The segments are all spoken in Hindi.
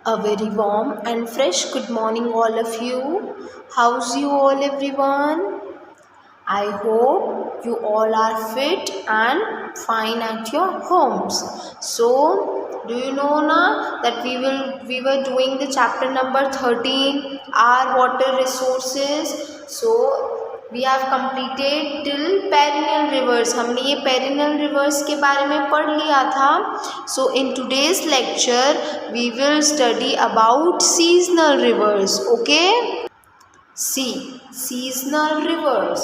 A very warm and fresh good morning, all of you. How's you all, everyone? I hope you all are fit and fine at your homes. So, do you know now that we were doing the chapter number 13, our water resources. So, we have completed till perennial rivers. हमने ये perennial rivers के बारे में पढ़ लिया था. So in today's lecture we will study about seasonal rivers. Okay? See, seasonal rivers.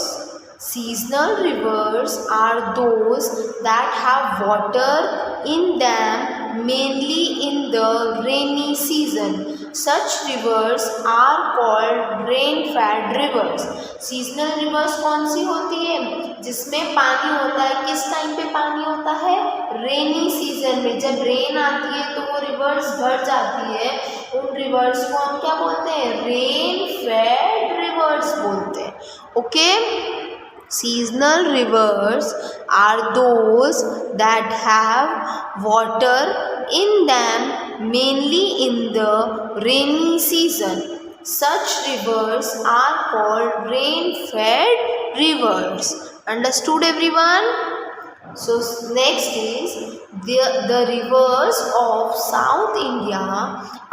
Seasonal rivers are those that have water in them mainly in the rainy season. Such rivers are called rain-fed rivers. Seasonal rivers कौन सी होती है? जिसमें पानी होता है. किस टाइम पे पानी होता है? रेनी सीजन में. जब रेन आती है तो वो रिवर्स भर जाती है. उन रिवर्स को हम क्या बोलते हैं? रेन-फेड रिवर्स बोलते हैं. Okay? Seasonal rivers are those that have water in them mainly in the rainy season. Such rivers are called rain-fed rivers. Understood, everyone? So next is the rivers of South India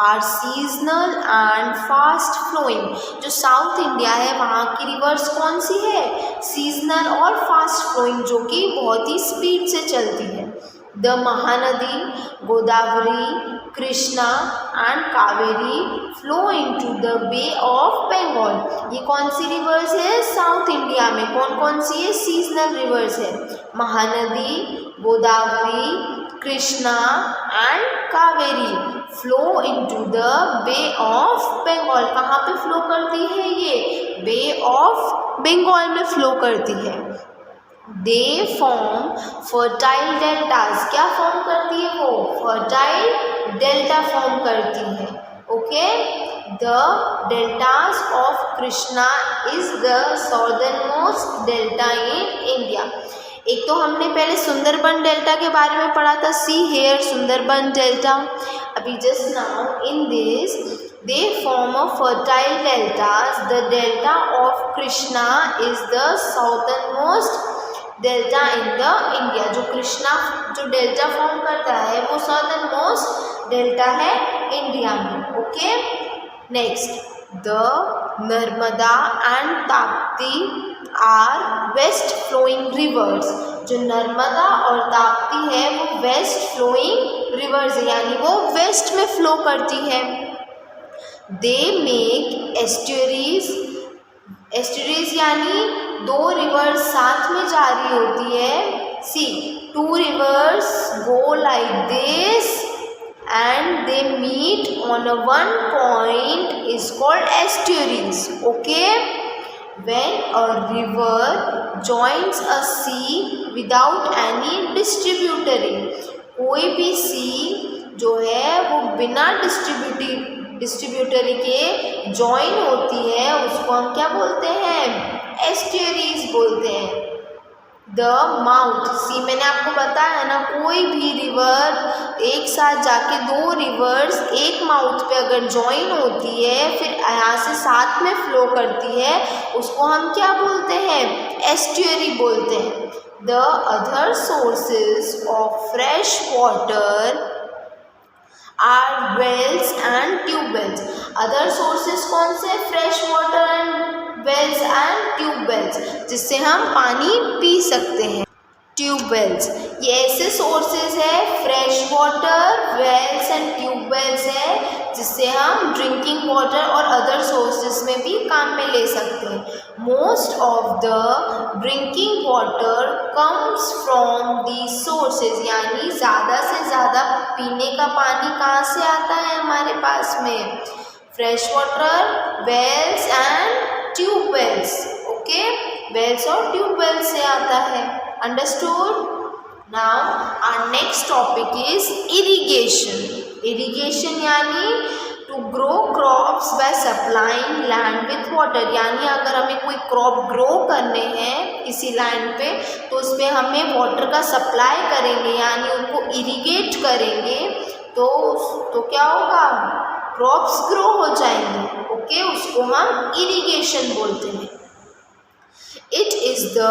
are seasonal and fast flowing. जो साउथ इंडिया है वहाँ की रिवर्स कौन सी है? सीजनल और फास्ट फ्लोइंग, जो कि बहुत ही स्पीड से चलती है. The Mahanadi, Godavari, Krishna and Kaveri flow into the Bay of Bengal. ये कौन सी रिवर्स है? साउथ इंडिया में कौन कौन सी है? सीजनल रिवर्स है. Mahanadi, Godavari, Krishna and Kaveri flow into the Bay of Bengal. कहाँ पे फ्लो करती है ये? बे ऑफ बंगाल में फ्लो करती है. They form fertile deltas. क्या फॉर्म करती है वो? फर्टाइल डेल्टा फॉर्म करती है. Okay? The deltas of Krishna is the southernmost delta in India. एक तो हमने पहले सुंदरबन डेल्टा के बारे में पढ़ा था. See here Sundarban delta. अभी just now in this they form a fertile deltas. The delta of Krishna is the southernmost delta in the India. जो कृष्णा जो डेल्टा फॉर्म करता है वो सदर्न मोस्ट डेल्टा है इंडिया में. Okay? Next, the Narmada and Tapti are west flowing rivers. जो नर्मदा और ताप्ती है वो वेस्ट फ्लोइंग रिवर्स है, यानी वो वेस्ट में फ्लो करती है. They make एस्टुअरीज. एस्टुअरीज यानी दो रिवर्स साथ में जा रही होती है. See, two rivers go like this and they meet on a one point is called estuaries. Okay? When a river joins a sea without any distributary. कोई भी sea जो है वो बिना डिस्ट्रीब्यूटरी के ज्वाइन होती है उसको हम क्या बोलते हैं? एस्टुअरीज बोलते हैं. The mouth. सी, मैंने आपको बताया ना, कोई भी रिवर एक साथ जाके दो रिवर्स एक माउथ पे अगर ज्वाइन होती है फिर यहाँ से साथ में फ्लो करती है, उसको हम क्या बोलते हैं? एस्टुअरी बोलते हैं. The other sources of fresh water are wells and tubewells. Other sources कौन से? Fresh water and wells and tubewells, जिससे हम पानी पी सकते हैं. ट्यूबवेल्स ये ऐसे सोर्सेज है, fresh water, wells and tubewells है, जिससे हम ड्रिंकिंग वाटर और अदर सोर्सेज में भी काम में ले सकते हैं. Most of the drinking water comes from these sources. यानी ज़्यादा से ज़्यादा पीने का पानी कहाँ से आता है हमारे पास में? Fresh water, wells and tubewells. Okay? Wells और ट्यूबवेल्स से आता है. Understood? Now our next topic is irrigation. Irrigation यानी to grow crops by supplying land with water. यानी अगर हमें कोई क्रॉप ग्रो करने हैं किसी लैंड पे तो उसमें हमें वाटर का सप्लाई करेंगे, यानी उनको इरिगेट करेंगे तो क्या होगा? क्रॉप्स ग्रो हो जाएंगे। ओके, उसको हम इरिगेशन बोलते हैं। It is the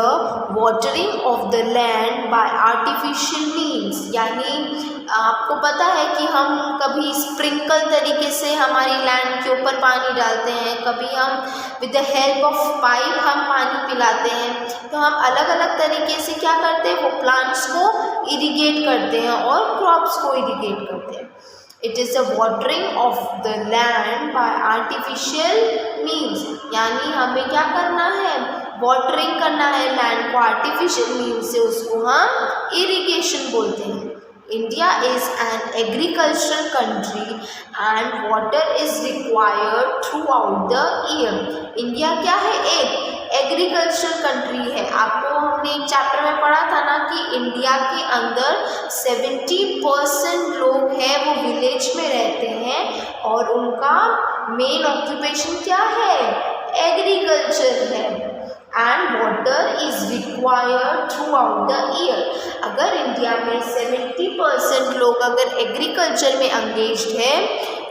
watering of the land bye artificial means, यानी आपको पता है कि हम कभी स्प्रिंकल तरीके से हमारी लैंड के ऊपर पानी डालते हैं, कभी हम with the help of pipe हम पानी पिलाते हैं। तो हम अलग अलग तरीके से क्या करते हैं, वो प्लांट्स को इरिगेट करते हैं और क्रॉप्स को इरिगेट करते हैं। It is the watering of the land bye artificial means, यानी हमें क्या करना है, वाटरिंग करना है लैंड को आर्टिफिशियल मीन्स से, उसको हम इरिगेशन बोलते हैं। India is an agricultural country and water is required through out the year. India क्या है, एक एग्रीकल्चरल कंट्री है। आपको हमने एक चैप्टर में पढ़ा था ना कि इंडिया के अंदर 70% लोग हैं वो विलेज में रहते हैं और उनका मेन ऑक्यूपेशन क्या है, एग्रीकल्चर है। And water is required through out the year. अगर इंडिया में 70% लोग अगर एग्रीकल्चर में एंगेज्ड है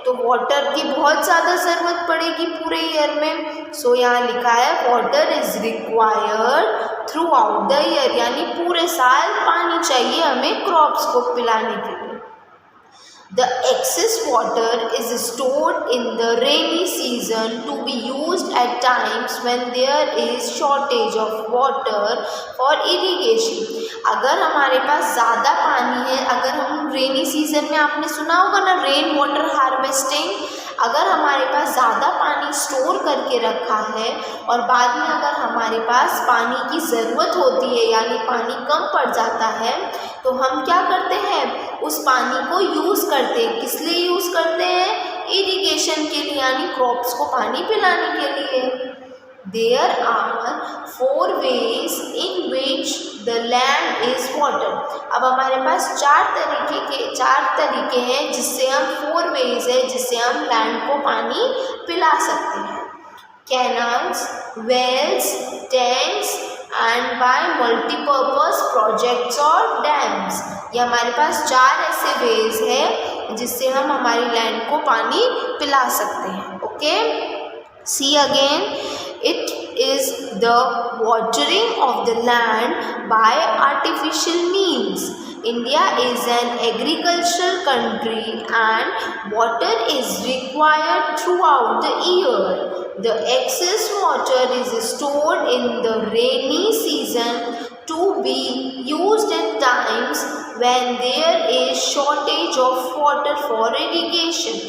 तो वाटर की बहुत ज़्यादा ज़रूरत पड़ेगी पूरे ईयर में। सो यहाँ लिखा है water is required through out the year, यानी पूरे साल पानी चाहिए हमें क्रॉप्स को पिलाने के लिए। The excess water is stored in the rainy season to be used at times when there is shortage of water for irrigation। अगर हमारे पास ज़्यादा पानी है, अगर हम रेनी सीजन में, आपने सुना होगा ना रेन वाटर हार्वेस्टिंग, अगर हमारे पास ज़्यादा पानी स्टोर करके रखा है और बाद में अगर हमारे पास पानी की ज़रूरत होती है यानी पानी कम पड़ जाता है तो हम क्या करते हैं, उस पानी को यूज़ करते हैं। किस लिए यूज़ करते हैं, इरिगेशन के लिए, यानी क्रॉप्स को पानी पिलाने के लिए। There are 4 ways in which the land is watered। अब हमारे पास चार तरीके हैं जिससे हम 4 ways है जिससे हम लैंड को पानी पिला सकते हैं। Canals, wells, tanks and by multipurpose projects और डैम्स। ये हमारे पास 4 ऐसे वेज है जिससे हम हमारी लैंड को पानी पिला सकते हैं। Okay, see again, it is the watering of the land by artificial means। India is an agricultural country and water is required throughout the year। The excess water is stored in the rainy season to be used at times when there is shortage of water for irrigation।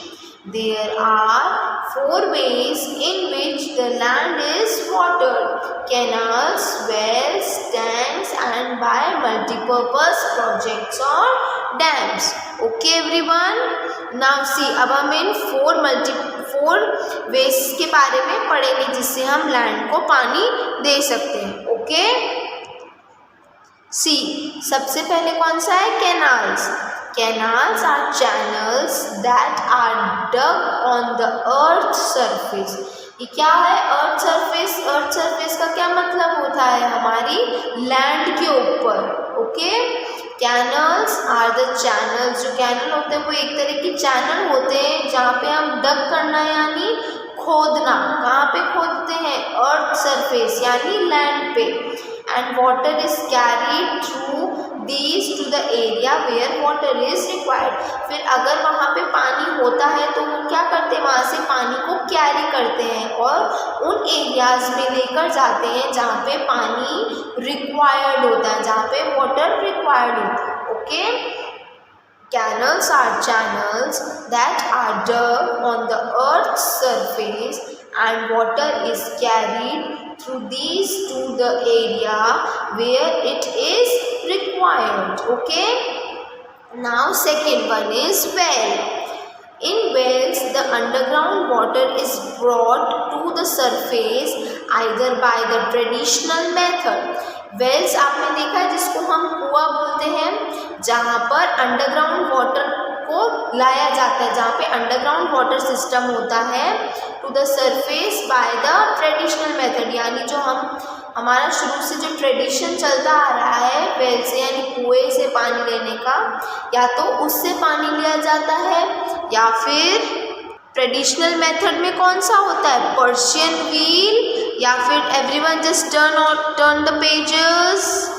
There are 4 ways in which the land is watered: canals, wells, tanks and by multipurpose projects or dams। Okay everyone, now see, अब हम इन 4 ways के बारे में पढ़ेंगे जिससे हम लैंड को पानी दे सकते हैं। ओके, सी, सबसे पहले कौन सा है, canals. Canals are channels that are dug on the earth surface। ये क्या है, अर्थ सरफेस। अर्थ सरफेस का क्या मतलब होता है, हमारी लैंड के ऊपर। Okay, canals are the channels. जो कैनल होते हैं वो एक तरह के चैनल होते हैं जहाँ पे हम डग करना यानी खोदना। कहाँ पे खोदते हैं, अर्थ सरफेस यानी लैंड पे। And water is carried through these to the area where water is required। फिर अगर वहाँ पे पानी होता है तो वो क्या करते हैं, वहाँ से पानी को कैरी करते हैं और उन एरियाज में लेकर जाते हैं जहाँ पे पानी रिक्वायर्ड होता है, जहाँ पे वाटर रिक्वायर्ड होता है। Okay, canals are channels that are dug on the earth's surface and water is carried through these to the area where it is required। Okay, now second one is well। In wells the underground water is brought to the surface either by the traditional method। Wells आपने देखा है जिसको हम कुआं बोलते हैं, जहाँ पर अंडरग्राउंड वाटर को लाया जाता है, जहाँ पे अंडरग्राउंड वाटर सिस्टम होता है to the surface by the traditional method. यानी जो हमारा शुरू से जो ट्रेडिशन चलता आ रहा है वेल से यानी कुएं से पानी लेने का, या तो उससे पानी लिया जाता है या फिर ट्रेडिशनल मेथड में कौन सा होता है, पर्शियन व्हील या फिर everyone just turn the pages,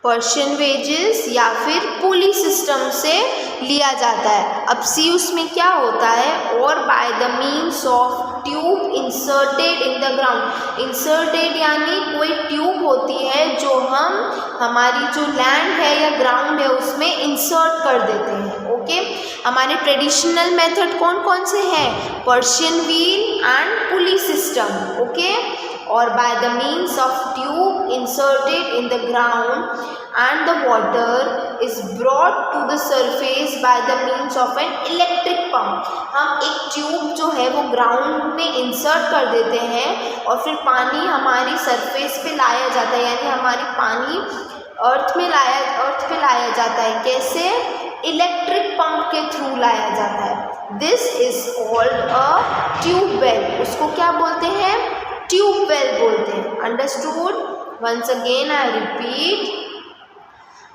Persian wages या फिर पुली सिस्टम से लिया जाता है। अब सी उसमें क्या होता है, और by the means of tube inserted in the ground. Inserted यानी कोई ट्यूब होती है जो हम हमारी जो लैंड है या ग्राउंड है उसमें इंसर्ट कर देते हैं। ओके, हमारे ट्रेडिशनल मेथड कौन कौन से हैं, Persian wheel and pulley system. Okay, और by the means of tube inserted in the ground and the water is brought to the surface by the means of an electric pump। हम एक ट्यूब जो है वो ग्राउंड में इंसर्ट कर देते हैं और फिर पानी हमारी सरफेस पे लाया जाता है, यानी हमारी पानी अर्थ पे लाया जाता है। कैसे, इलेक्ट्रिक पंप के थ्रू लाया जाता है। This is called a tubewell. उसको क्या बोलते हैं, ट्यूबवेल बोलते हैं। Understood? Once again I repeat,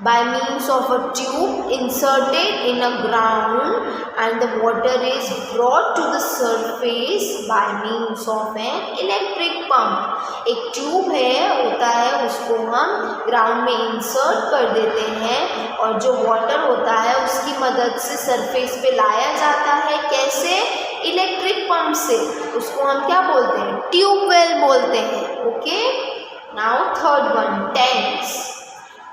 by means of a tube inserted in a ground and the water is brought to the surface by means of an electric pump। एक ट्यूब होता है उसको हम ग्राउंड में इंसर्ट कर देते हैं और जो वाटर होता है उसकी मदद से सरफेस पे लाया जाता है। कैसे, इलेक्ट्रिक पंप से। उसको हम क्या बोलते हैं, ट्यूबवेल बोलते हैं। Okay, now third one, tanks.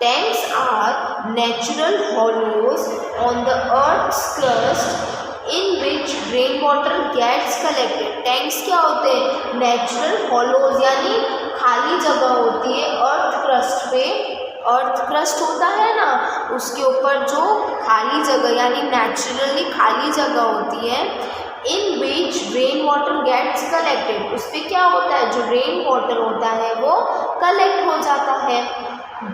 Tanks are natural hollows on the earth's crust in which rainwater gets collected। Tanks क्या होते हैं, natural hollows यानी खाली जगह होती है अर्थ क्रस्ट पे। अर्थ क्रस्ट होता है ना, उसके ऊपर जो खाली जगह यानी नेचुरली खाली जगह होती है, इन विच रेन वाटर गेट्स कलेक्टेड। उस पर क्या होता है, जो रेन वाटर होता है वो कलेक्ट हो जाता है।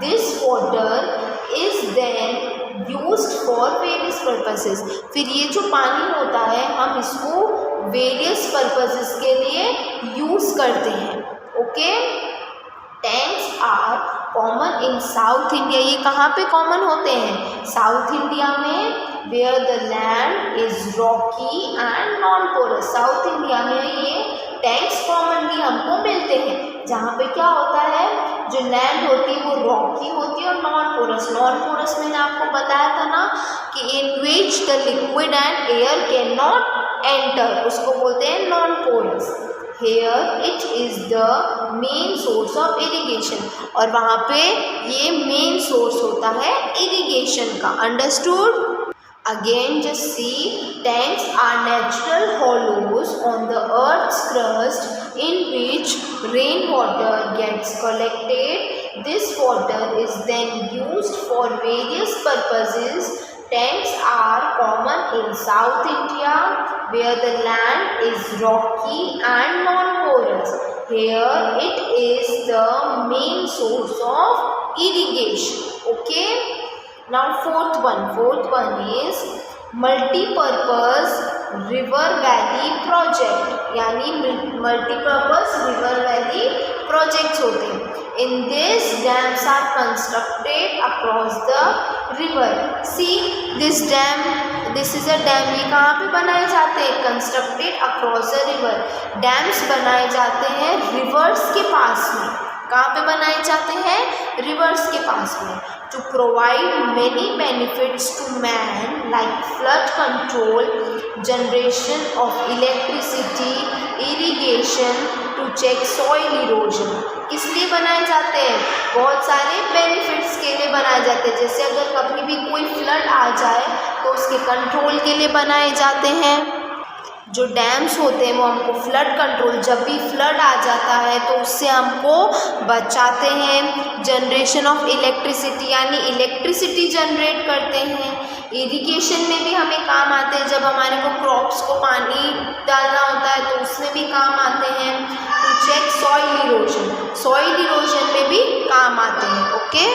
This water is then used for various purposes. फिर ये जो पानी होता है हम इसको वेरियस पर्पसेस के लिए यूज़ करते हैं। Okay, tanks are common in south India. ये कहाँ पे कॉमन होते हैं, साउथ इंडिया में, where the land is rocky and non porous. South India में ये टैंक्स कॉमनली हमको मिलते हैं जहाँ पे क्या होता है, जो लैंड होती है वो रॉकी होती है और नॉन पोरस। नॉन पोरस मैंने आपको बताया था ना कि in which the liquid and air can not enter, उसको बोलते हैं non porous. Here it is the main source of irrigation, और वहाँ पे ये मेन सोर्स होता है इरिगेशन का। Understood? Again just see, tanks are natural hollows on the earth's crust in which rainwater gets collected. This water is then used for various purposes. Tanks are common in South India where the land is rocky and non-porous. Here it is the main source of irrigation. Okay? Now fourth one is multi-purpose river valley project, यानी multi-purpose river valley projects होते हैं। In this dams are constructed across the river। See this dam, this is a dam। ये कहाँ पे बनाए जाते हैं, constructed across the river। Dams बनाए जाते हैं रिवर्स के पास में। कहाँ पे बनाए जाते हैं, रिवर्स के पास में। To provide many benefits to man like flood control, generation of electricity, irrigation, to check soil erosion। किस लिए बनाए जाते हैं, बहुत सारे बेनिफिट्स के लिए बनाए जाते हैं। जैसे अगर कभी भी कोई फ्लड आ जाए तो उसके कंट्रोल के लिए बनाए जाते हैं। जो डैम्स होते हैं वो हमको फ्लड कंट्रोल, जब भी फ्लड आ जाता है तो उससे हमको बचाते हैं। जनरेशन ऑफ इलेक्ट्रिसिटी यानी इलेक्ट्रिसिटी जनरेट करते हैं। इरिगेशन में भी हमें काम आते हैं, जब हमारे को क्रॉप्स को पानी डालना होता है तो उसमें भी काम आते हैं। To check soil erosion, soil erosion में भी काम आते हैं। Okay,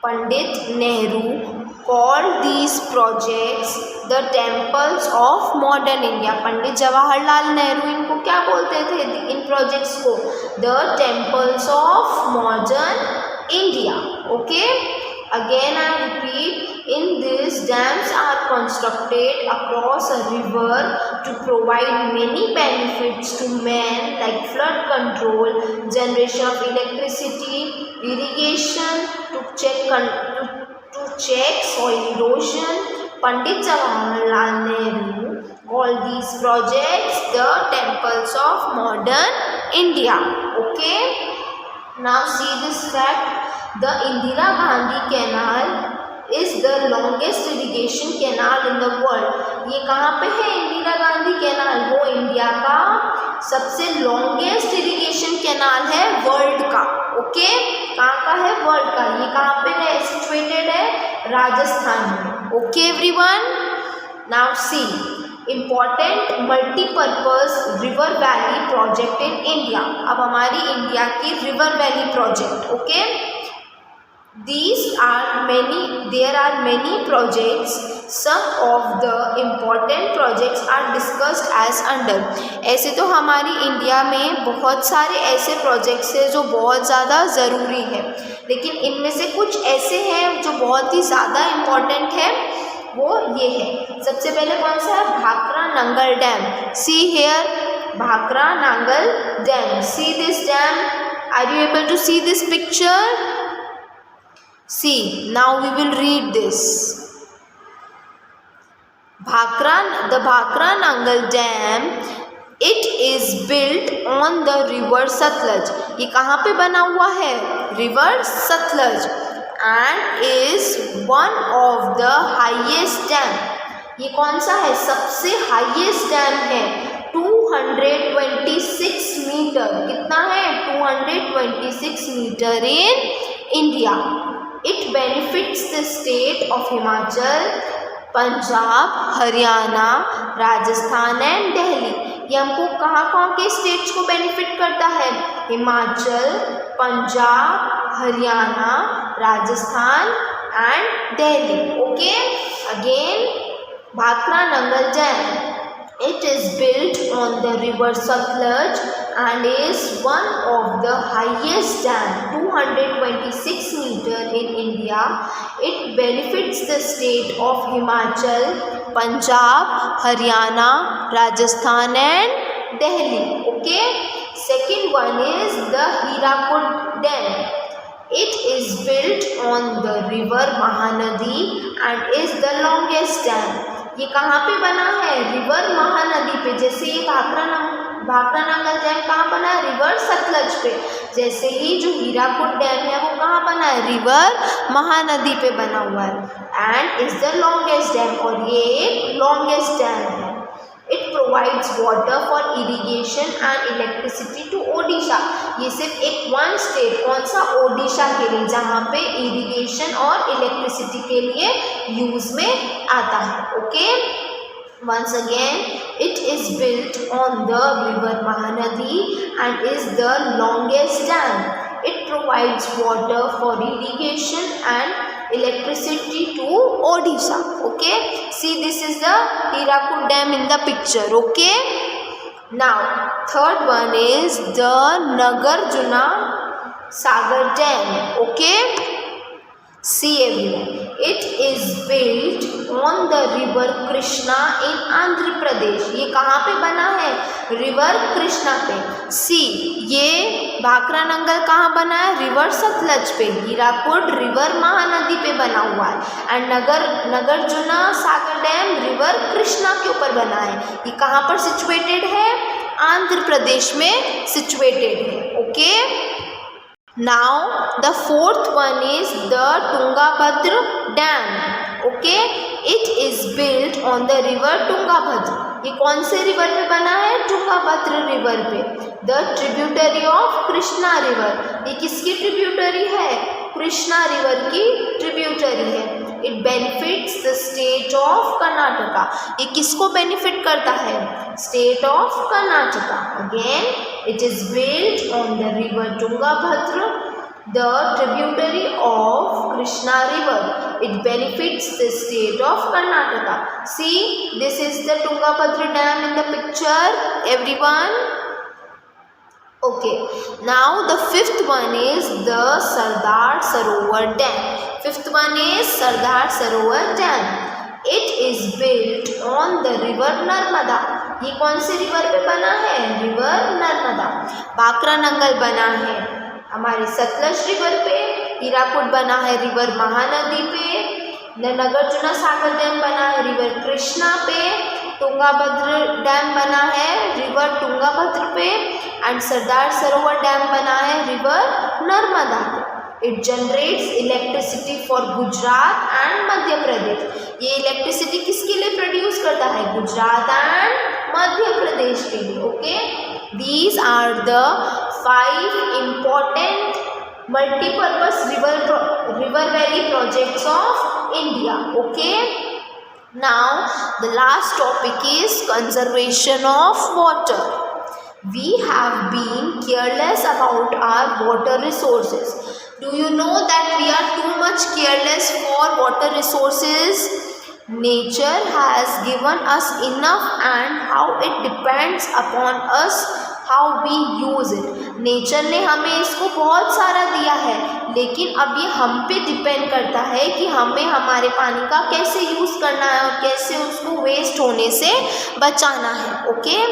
Pandit Nehru called these projects the temples of modern India। Pandit Jawaharlal Nehru इनको क्या बोलते थे, इन प्रोजेक्ट्स को, the temples of modern India। okay, again I repeat, In this, dams are constructed across a river to provide many benefits to man like flood control, generation of electricity, irrigation, to check soil erosion. Pandit Jawaharlal Nehru called these projects the temples of modern India. Okay. Now see this fact. The Indira Gandhi Canal is the longest irrigation canal in the world. ये कहाँ पे है इंदिरा गांधी कैनाल? वो इंडिया का सबसे लॉन्गेस्ट इरिगेशन कैनाल है वर्ल्ड का. ओके, कहाँ का है? वर्ल्ड का. ये कहाँ पे है? सिचुएटेड है राजस्थान में. Okay everyone. Now see important multipurpose river valley project in India. अब हमारी इंडिया की river valley project. Okay, there are many projects. Some of the important projects are discussed as under. ऐसे तो हमारी इंडिया में बहुत सारे ऐसे प्रोजेक्ट्स हैं जो बहुत ज़्यादा ज़रूरी है, लेकिन इनमें से कुछ ऐसे हैं जो बहुत ही ज़्यादा इम्पॉर्टेंट है. वो ये है. सबसे पहले कौन सा है? Bhakra Nangal dam. See here, Bhakra Nangal dam. See this dam. Are you able to see this picture? See, now we will read this. The Bhakra Nangal Dam, it is built on the river Satluj. ये कहाँ पे बना हुआ है? River Satluj, and is one of the highest dam. ये कौन सा है? सबसे highest dam है. 226 मीटर. कितना है? 226 metre in India. It benefits the state of Himachal, Punjab, Haryana, Rajasthan and Delhi. ये हमको कहाँ के स्टेट्स को बेनिफिट करता है? Himachal, Punjab, Haryana, Rajasthan and Delhi. Okay, again Bhakra Nangal dam. It is built on the river Satluj and is one of the highest dam, 226 meter in India. It benefits the state of Himachal, Punjab, Haryana, Rajasthan and Delhi. Okay. Second one is the Hirakud Dam. It is built on the river Mahanadi and is the longest dam. ये कहाँ पे बना है? रिवर महानदी पे. जैसे ये भाखरा नंगल डैम कहाँ बना है? रिवर सतलज पे. जैसे ही जो हीराकुद डैम है वो कहाँ बना है? रिवर महानदी पे बना हुआ है. And is the longest dam. और ये लॉन्गेस्ट डैम है. It provides water for irrigation and electricity to Odisha. ये सिर्फ एक वन स्टेट, कौन सा? ओडिशा के लिए, जहाँ पे इरिगेशन और इलेक्ट्रिसिटी के लिए यूज में आता है. Okay, once again it is built on the river Mahanadi and is the longest dam. It provides water for irrigation and electricity to Odisha. Okay, see this is the Hirakud dam in the picture. Okay, now third one is the Nagarjuna Sagar dam. Okay, see everyone, it is built on the river Krishna in Andhra Pradesh. ये कहाँ पे बना है? रिवर कृष्णा पे. सी, ये भाखरा नंगल कहाँ बना है? रिवर सतलज पे. हीराकुड रिवर महानदी पे बना हुआ है. And Nagarjuna Sagar dam river Krishna के ऊपर बना है. ये कहाँ पर सिचुएटेड है? आंध्र प्रदेश में सिचुएटेड है. Okay, now the fourth one is the Tungabhadra dam. Okay, it is built on the river Tungabhadra. ये कौन से रिवर पे बना है? तुंगाभद्र रिवर पे. The tributary of Krishna river. ये किसकी ट्रिब्यूटरी है? कृष्णा रिवर की ट्रिब्यूटरी है. It benefits the state of Karnataka. ये किसको बेनिफिट करता है? State of Karnataka. Again, it is built on the river Tungabhadra, the tributary of Krishna river. It benefits the state of Karnataka. See, this is the Tungabhadra dam in the picture, everyone. Okay, now the fifth one is the Sardar Sarovar Dam. Fifth one is Sardar Sarovar Dam. It is built on the river Narmada. ये कौन से रिवर पे बना है? रिवर नर्मदा. बाकरा नंगल बना है हमारे सतलज रिवर पे. हीराकुड बना है रिवर महानदी पे. नागार्जुन सागर डैम बना है रिवर कृष्णा पे. तुंगाभद्र डैम बना है रिवर तुंगाभद्र पे. एंड सरदार सरोवर डैम बना है रिवर नर्मदा पे. It generates electricity for Gujarat and Madhya Pradesh. ये इलेक्ट्रिसिटी किसके लिए प्रोड्यूस करता है? गुजरात एंड मध्य प्रदेश के लिए. Okay, these are the 5 important multipurpose river valley projects of India. Okay, now the last topic is conservation of water. We have been careless about our water resources. Do you know that we are too much careless for water resources? Nature has given us enough and how it depends upon us how we use it. Nature ने हमें इसको बहुत सारा दिया है, लेकिन अब ये हम पे डिपेंड करता है कि हमें हमारे पानी का कैसे यूज़ करना है और कैसे उसको वेस्ट होने से बचाना है. Okay,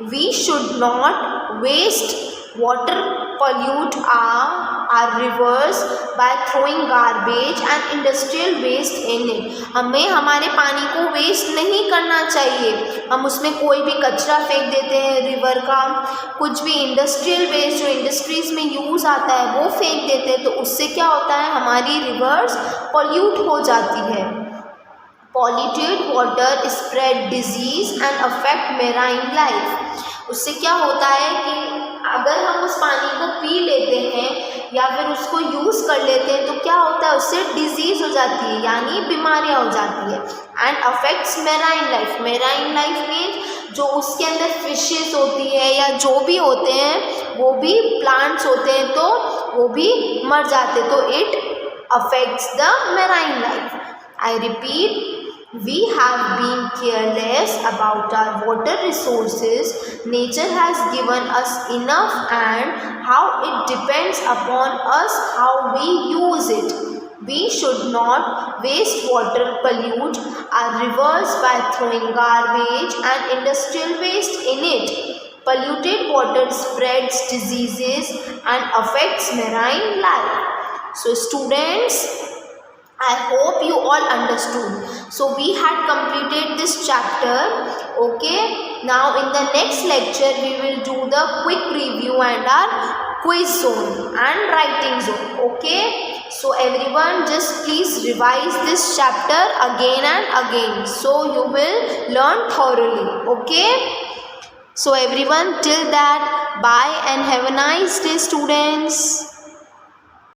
we should not waste water, pollute our rivers by throwing garbage and industrial waste in it. हमें हमारे पानी को वेस्ट नहीं करना चाहिए. हम उसमें कोई भी कचरा फेंक देते हैं रिवर का, कुछ भी इंडस्ट्रियल वेस्ट जो इंडस्ट्रीज़ में यूज़ आता है वो फेंक देते हैं. तो उससे क्या होता है? हमारी रिवर्स पॉल्यूट हो जाती है. Polluted water spread disease and affect marine life. उससे क्या होता है कि अगर हम उस पानी को पी लेते हैं या फिर उसको यूज़ कर लेते हैं तो क्या होता है? उससे डिजीज़ हो जाती है, यानी बीमारियां हो जाती है. And affects marine life. Marine life means जो उसके अंदर फिशेस होती है या जो भी होते हैं, वो भी प्लांट्स होते हैं तो वो भी मर जाते. तो it affects the marine life. I repeat, we have been careless about our water resources. Nature has given us enough and how it depends upon us how we use it. We should not waste water, pollute our rivers by throwing garbage and industrial waste in it. Polluted water spreads diseases and affects marine life. So students, I hope you all understood. So we had completed this chapter. Okay, now in the next lecture we will do the quick review and our quiz zone and writing zone. Okay, so everyone just please revise this chapter again and again so you will learn thoroughly. Okay, so everyone, till that, bye and have a nice day, students.